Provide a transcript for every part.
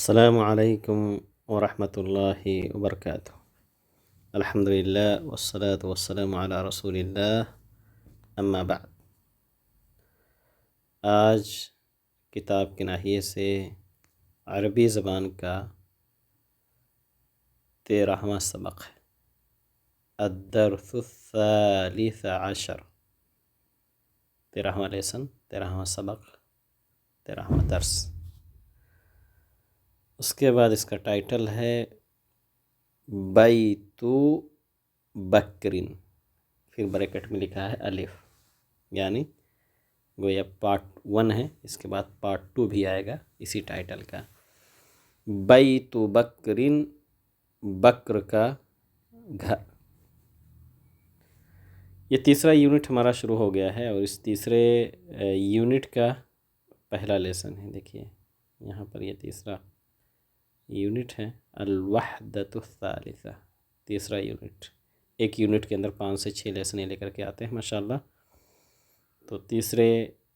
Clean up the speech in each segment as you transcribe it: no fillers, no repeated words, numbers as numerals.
السلام علیکم ورحمۃ اللہ وبرکاتہ۔ الحمد للہ والصلاة والسلام علی رسول اللہ، اما بعد۔ آج کتاب کے ناحیے سے عربی زبان کا 13واں سبق ہے، الدرس الثالث عشر، 13واں لیسن، 13واں سبق، 13واں درس۔ اس کے بعد اس کا ٹائٹل ہے بیت بکرن، پھر بریکٹ میں لکھا ہے الف، یعنی گویا پارٹ 1 ہے، اس کے بعد پارٹ 2 بھی آئے گا اسی ٹائٹل کا۔ بیت بکرن، بکر کا گھر۔ یہ تیسرا یونٹ ہمارا شروع ہو گیا ہے، اور اس تیسرے یونٹ کا پہلا لیسن ہے۔ دیکھیے یہاں پر یہ تیسرا یونٹ ہے، الوحدۃ الثالثہ، تیسرا یونٹ۔ ایک یونٹ کے اندر 5 سے 6 لیسنیں لے کر کے آتے ہیں ماشاءاللہ۔ تو تیسرے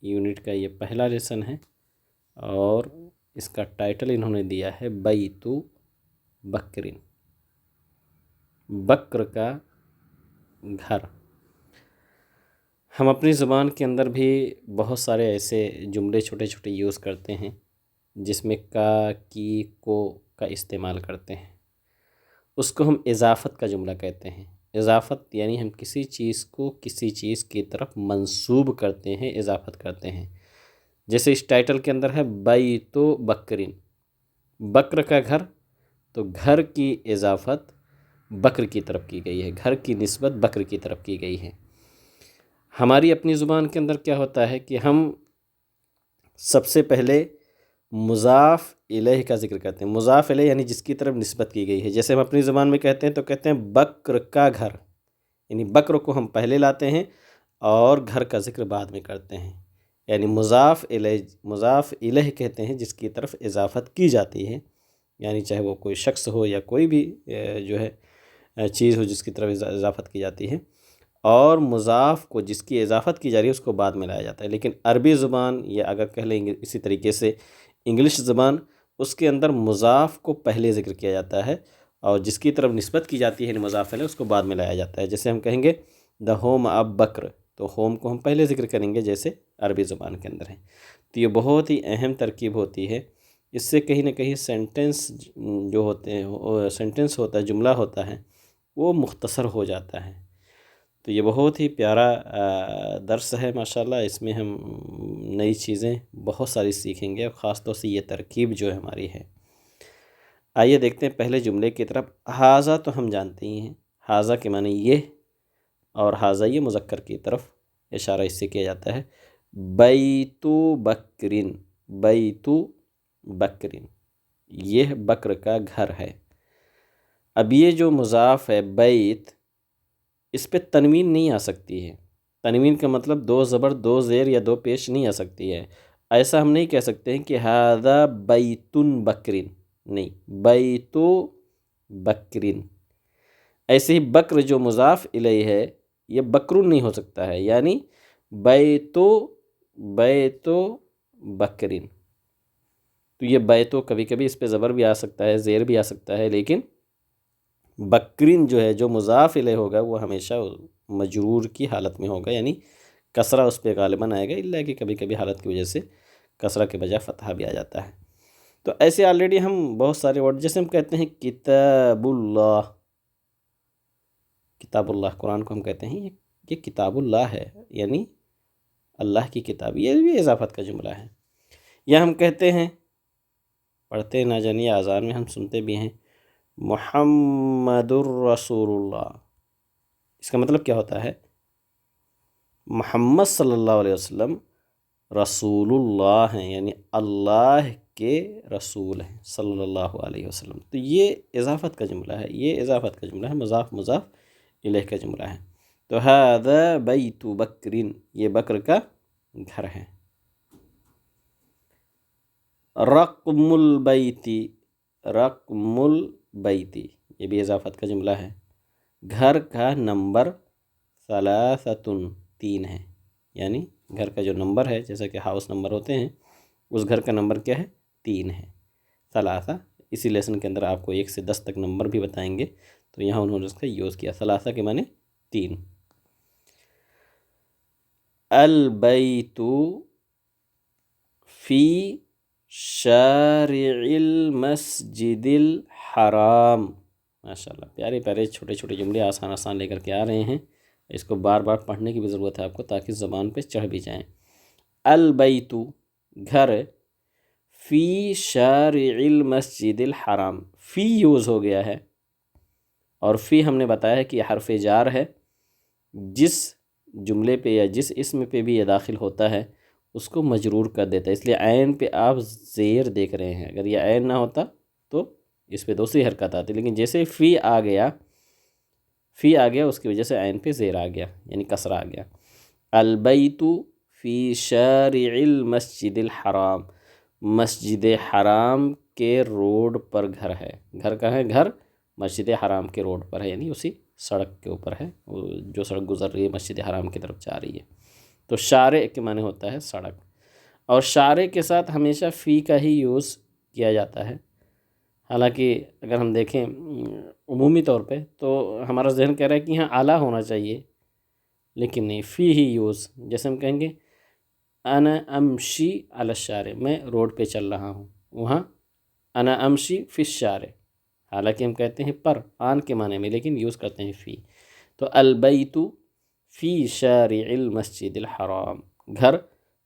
یونٹ کا یہ پہلا لیسن ہے، اور اس کا ٹائٹل انہوں نے دیا ہے بیت بکرن، بکر کا گھر۔ ہم اپنی زبان کے اندر بھی بہت سارے ایسے جملے چھوٹے چھوٹے یوز کرتے ہیں جس میں کا، کی، کو کا استعمال کرتے ہیں۔ اس کو ہم اضافت کا جملہ کہتے ہیں۔ اضافت یعنی ہم کسی چیز کو کسی چیز کی طرف منسوب کرتے ہیں، اضافت کرتے ہیں۔ جیسے اس ٹائٹل کے اندر ہے بیت بکرن، بکر کا گھر، تو گھر کی اضافت بکر کی طرف کی گئی ہے، گھر کی نسبت بکر کی طرف کی گئی ہے۔ ہماری اپنی زبان کے اندر کیا ہوتا ہے کہ ہم سب سے پہلے مضاف الیہ کا ذکر کرتے ہیں۔ مضاف الیہ یعنی جس کی طرف نسبت کی گئی ہے۔ جیسے ہم اپنی زبان میں کہتے ہیں تو کہتے ہیں بکر کا گھر، یعنی بکر کو ہم پہلے لاتے ہیں اور گھر کا ذکر بعد میں کرتے ہیں، یعنی مضاف الیہ کہتے ہیں جس کی طرف اضافت کی جاتی ہے، یعنی چاہے وہ کوئی شخص ہو یا کوئی بھی جو ہے چیز ہو جس کی طرف اضافت کی جاتی ہے، اور مضاف کو جس کی اضافت کی جا رہی ہے اس کو بعد میں لایا جاتا ہے۔ لیکن عربی زبان، یا اگر کہہ لیں گے اسی طریقے سے انگلش زبان، اس کے اندر مضاف کو پہلے ذکر کیا جاتا ہے اور جس کی طرف نسبت کی جاتی ہے مضاف الیہ اس کو بعد میں لایا جاتا ہے۔ جیسے ہم کہیں گے دا ہوم آف بکر، تو ہوم کو ہم پہلے ذکر کریں گے جیسے عربی زبان کے اندر ہے۔ تو یہ بہت ہی اہم ترکیب ہوتی ہے، اس سے کہیں نہ کہیں سینٹنس جو ہوتے ہیں، سینٹنس ہوتا ہے، جملہ ہوتا ہے، وہ مختصر ہو جاتا ہے۔ تو یہ بہت ہی پیارا درس ہے ماشاءاللہ، اس میں ہم نئی چیزیں بہت ساری سیکھیں گے، اور خاص طور سے یہ ترکیب جو ہماری ہے۔ آئیے دیکھتے ہیں پہلے جملے کی طرف۔ ھذا تو ہم جانتے ہی ہیں، ھذا کے معنی یہ، اور ھذا یہ مذکر کی طرف اشارہ اس سے کیا جاتا ہے۔ بیت بکرن، بیت بکرن، یہ بکر کا گھر ہے۔ اب یہ جو مضاف ہے بیت، اس پہ تنوین نہیں آ سکتی ہے۔ تنوین کا مطلب 2 زبر 2 زیر یا 2 پیش نہیں آ سکتی ہے۔ ایسا ہم نہیں کہہ سکتے ہیں کہ ھذا بیت بکرن، نہیں، بیت بکرن۔ ایسے ہی بکر جو مضاف الیہ ہے یہ بکرن نہیں ہو سکتا ہے، یعنی بیت بکرن۔ تو یہ بیتو کبھی کبھی اس پہ زبر بھی آ سکتا ہے، زیر بھی آ سکتا ہے، لیکن بکرن جو ہے جو مضاف الیہ ہوگا وہ ہمیشہ مجرور کی حالت میں ہوگا، یعنی کسرہ اس پہ غالباً آئے گا، الا کہ کبھی کبھی حالت کی وجہ سے کسرہ کے بجائے فتحہ بھی آ جاتا ہے۔ تو ایسے آلریڈی ہم بہت سارے ورڈ، جیسے ہم کہتے ہیں کتاب اللہ، کتاب اللہ، قرآن کو ہم کہتے ہیں یہ کتاب اللہ ہے، یعنی اللہ کی کتاب، یہ بھی اضافت کا جملہ ہے۔ یا ہم کہتے ہیں، پڑھتے نہ جانیے آذان میں ہم سنتے بھی ہیں، محمد الرسول اللہ، اس کا مطلب کیا ہوتا ہے؟ محمد صلی اللہ علیہ وسلم رسول اللہ ہیں، یعنی اللہ کے رسول ہیں صلی اللہ علیہ وسلم۔ تو یہ اضافت کا جملہ ہے، یہ اضافت کا جملہ ہے، مضاف الیہ کا جملہ ہے۔ تو ھذا بیت بکرن، یہ بکر کا گھر ہے۔ رقم البیت، رقم البیت، یہ بھی اضافت کا جملہ ہے۔ گھر کا نمبر 3 ہے، یعنی گھر کا جو نمبر ہے، جیسا کہ ہاؤس نمبر ہوتے ہیں، اس گھر کا نمبر کیا ہے؟ 3 ہے۔ ثلاثہ، اسی لیسن کے اندر آپ کو 1 سے 10 تک نمبر بھی بتائیں گے، تو یہاں انہوں نے اس کا یوز کیا، ثلاثہ کے معنی 3۔ البیت فی شارع المسجد الحرام۔ ماشاء اللہ، پیارے پیارے چھوٹے چھوٹے جملے آسان آسان لے کر کے آ رہے ہیں، اس کو بار بار پڑھنے کی بھی ضرورت ہے آپ کو تاکہ زبان پہ چڑھ بھی جائیں۔ البیت گھر، فی شارع المسجد الحرام، فی یوز ہو گیا ہے، اور فی ہم نے بتایا ہے کہ یہ حرف جار ہے، جس جملے پہ یا جس اسم پہ بھی یہ داخل ہوتا ہے اس کو مجرور کر دیتا ہے، اس لیے عین پہ آپ زیر دیکھ رہے ہیں، اگر یہ عین نہ ہوتا تو اس پہ دوسری حرکت آتی، لیکن جیسے فی آ گیا اس کی وجہ سے عین پہ زیر آ گیا، یعنی کسرہ آ گیا۔ البیت فی شارع المسجد الحرام، مسجد حرام کے روڈ پر گھر ہے۔ گھر کہاں ہے؟ گھر مسجد حرام کے روڈ پر ہے، یعنی اسی سڑک کے اوپر ہے، جو سڑک گزر رہی ہے مسجد حرام کی طرف جا رہی ہے۔ تو شارع کے معنی ہوتا ہے سڑک، اور شارع کے ساتھ ہمیشہ فی کا ہی یوز کیا جاتا ہے، حالانکہ اگر ہم دیکھیں عمومی طور پہ تو ہمارا ذہن کہہ رہا ہے کہ یہاں اعلیٰ ہونا چاہیے، لیکن نہیں، فی ہی یوز، جیسے ہم کہیں گے انا امشی علی الشارع، میں روڈ پہ چل رہا ہوں، وہاں انا امشی فی الشارع، حالانکہ ہم کہتے ہیں پر، آن کے معنی میں، لیکن یوز کرتے ہیں فی۔ تو البیت فی شارع المسجد الحرام، گھر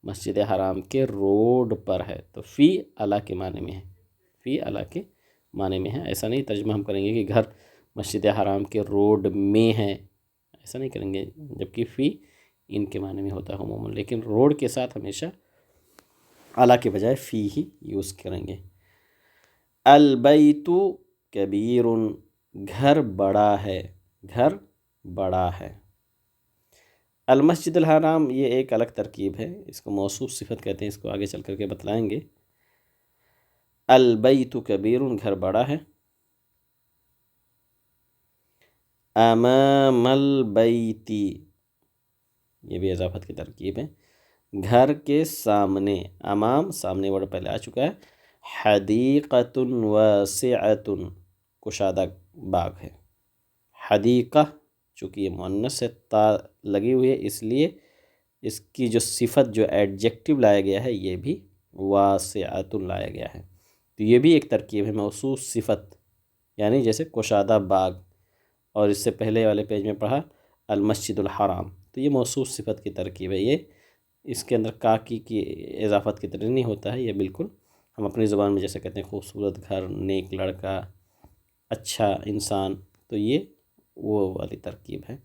مسجد حرام کے روڈ پر ہے، تو فی اعلیٰ کے معنی میں ہے، فی اعلیٰ کے معنی میں ہے۔ ایسا نہیں ترجمہ ہم کریں گے کہ گھر مسجد حرام کے روڈ میں ہے، ایسا نہیں کریں گے، جبکہ فی ان کے معنی میں ہوتا ہے عموماً، لیکن روڈ کے ساتھ ہمیشہ اعلیٰ کے بجائے فی ہی یوز کریں گے۔ البیت کبیر، گھر بڑا ہے، گھر بڑا ہے۔ المسجد الحرام یہ ایک الگ ترکیب ہے، اس کو موصوف صفت کہتے ہیں، اس کو آگے چل کر کے بتلائیں گے۔ البیت کبیر، گھر بڑا ہے۔ امام البیت، یہ بھی اضافت کی ترکیب ہے، گھر کے سامنے، امام سامنے ورڈ پہلے آ چکا ہے۔ حدیقۃ واسعۃ، کشادہ باغ ہے۔ حدیقہ چونکہ یہ مؤنث ہے، تا لگی ہوئی ہے، اس لیے اس کی جو صفت، جو ایڈجیکٹو لایا گیا ہے، یہ بھی واسعۃ لایا گیا ہے، تو یہ بھی ایک ترکیب ہے، موصوف صفت، یعنی جیسے کشادہ باغ، اور اس سے پہلے والے پیج میں پڑھا المسجد الحرام، تو یہ موصوف صفت کی ترکیب ہے۔ یہ اس کے اندر کی اضافت کی طرح نہیں ہوتا ہے، یہ بالکل ہم اپنی زبان میں جیسے کہتے ہیں خوبصورت گھر، نیک لڑکا، اچھا انسان، تو یہ وہ والی ترکیب ہے۔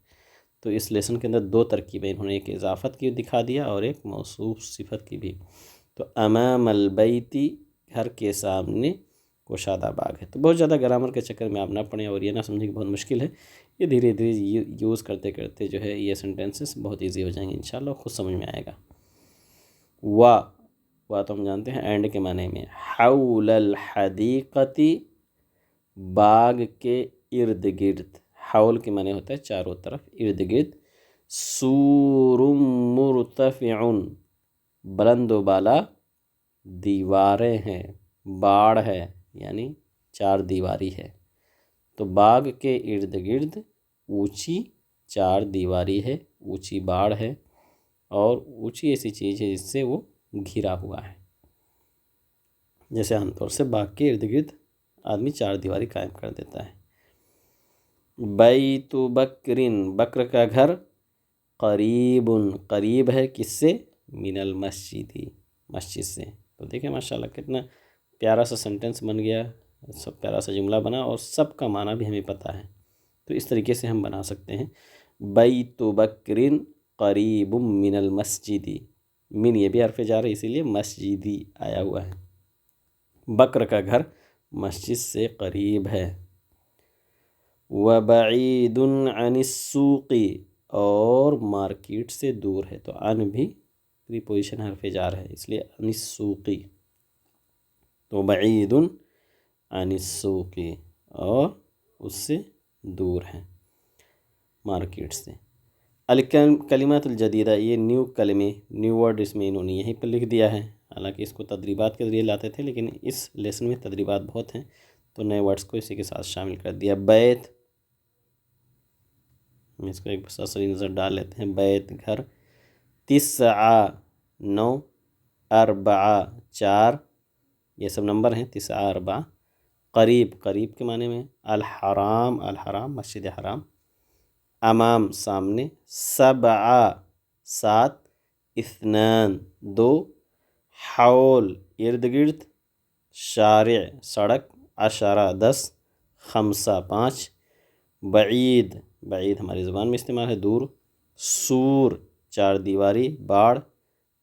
تو اس لیسن کے اندر 2 ترکیبیں انہوں نے، ایک اضافت کی دکھا دیا اور ایک موصوف صفت کی بھی۔ تو امام البیتی، گھر کے سامنے کشادہ باغ ہے۔ تو بہت زیادہ گرامر کے چکر میں آپ نہ پڑھیں اور یہ نہ سمجھیں کہ بہت مشکل ہے، یہ دھیرے دھیرے یوز کرتے کرتے جو ہے یہ سینٹینسز بہت ایزی ہو جائیں گے، انشاءاللہ خود سمجھ میں آئے گا۔ وا تو ہم جانتے ہیں اینڈ کے معنی میں، حول الحدیقۃ، باغ کے ارد گرد، حول کے معنی ہوتا ہے چاروں طرف، ارد گرد۔ سور مرتفع، بلند و بالا دیواریں ہیں، باڑ ہے یعنی 4 دیواری ہے، تو باغ کے ارد گرد اونچی 4 دیواری ہے، اونچی باڑ ہے، اور اونچی ایسی چیز ہے جس سے وہ گھرا ہوا ہے، جیسے عام طور سے باغ کے ارد گرد آدمی 4 دیواری قائم کر دیتا ہے۔ بیت بکرن، بکر کا گھر، قریب، قریب ہے کس سے؟ من المسجد، مسجد سے۔ تو دیکھیں ماشاءاللہ کتنا پیارا سا سنٹنس بن گیا، سب پیارا سا جملہ بنا، اور سب کا معنی بھی ہمیں پتہ ہے، تو اس طریقے سے ہم بنا سکتے ہیں۔ بیت بکرن قریب من المسجد، من یہ بھی حرف جار ہے، اسی لیے مسجدی آیا ہوا ہے، بکر کا گھر مسجد سے قریب ہے۔ وبعید عن السوق، اور مارکیٹ سے دور ہے، تو عن بھی پریپوزیشن حرف جار ہے، اس لیے عن السوق، تو بعید عن السوق، اور اس سے دور ہے مارکیٹ سے۔ کلمات الجدیدہ، یہ نیو کلمے، نیو ورڈ اس میں انہوں نے یہیں پر لکھ دیا ہے، حالانکہ اس کو تدریبات کے ذریعے لاتے تھے، لیکن اس لیسن میں تدریبات بہت ہیں تو نئے ورڈز کو اسی کے ساتھ شامل کر دیا۔ بیت، ہم اس کو ایک سرسری نظر ڈال لیتے ہیں۔ بیت گھر، تسعہ 9، اربعہ 4، یہ سب نمبر ہیں، تسعہ اربعہ۔ قریب، قریب کے معنی میں، الحرام، الحرام مسجد حرام، امام سامنے، سبعہ 7، اثنان 2، حول ارد گرد، شارع سڑک، عشرہ 10، خمسہ 5، بعید، بعید ہماری زبان میں استعمال ہے دور، سور 4 دیواری، باڑ،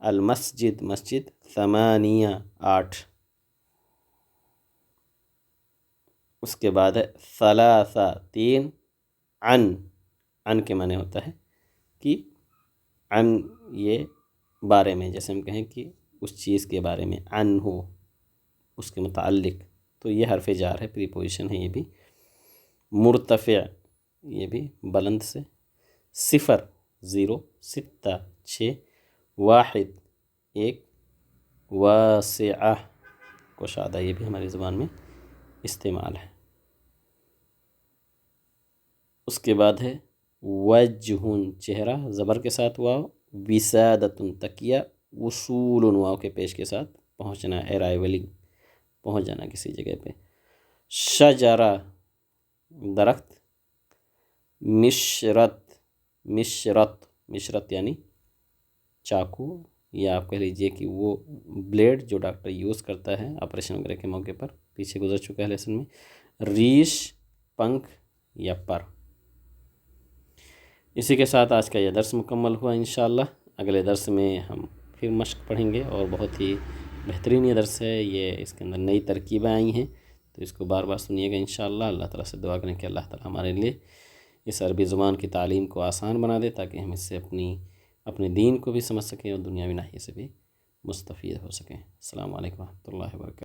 المسجد مسجد، ثمانیہ 8۔ اس کے بعد ہے ثلاثہ 3، عن کے معنی ہوتا ہے کہ عن یہ بارے میں، جیسے ہم کہیں کہ اس چیز کے بارے میں، عن ہو اس کے متعلق، تو یہ حرف جار ہے، پریپوزیشن ہے یہ بھی۔ مرتفع یہ بھی بلند سے، صفر 0، ستہ 6، واحد 1، واسعہ کشادہ یہ بھی ہماری زبان میں استعمال ہے۔ اس کے بعد ہے وجہن چہرہ زبر کے ساتھ واو، وسادتن تکیہ، وصول واو کے پیش کے ساتھ پہنچنا، ارائیولنگ پہنچ جانا کسی جگہ پہ۔ شجرہ درخت، مشرت، مشرت، مشرت یعنی چاقو، یا آپ کہہ لیجئے کہ وہ بلیڈ جو ڈاکٹر یوز کرتا ہے آپریشن وغیرہ کے موقع پر، پیچھے گزر چکا ہے لیسن میں۔ ریش پنکھ یا پر۔ اسی کے ساتھ آج کا یہ درس مکمل ہوا انشاءاللہ۔ اگلے درس میں ہم پھر مشق پڑھیں گے، اور بہت ہی بہترین یہ درس ہے، یہ اس کے اندر نئی ترکیبیں آئی ہیں تو اس کو بار بار سنیے گا انشاءاللہ۔ اللہ تعالیٰ سے دعا کریں کہ اللہ تعالیٰ ہمارے لیے اس عربی زبان کی تعلیم کو آسان بنا دے، تاکہ ہم اس سے اپنے دین کو بھی سمجھ سکیں اور دنیاوی ناحیے سے بھی مستفید ہو سکیں۔ السلام علیکم و رحمۃ اللہ وبرکاتہ۔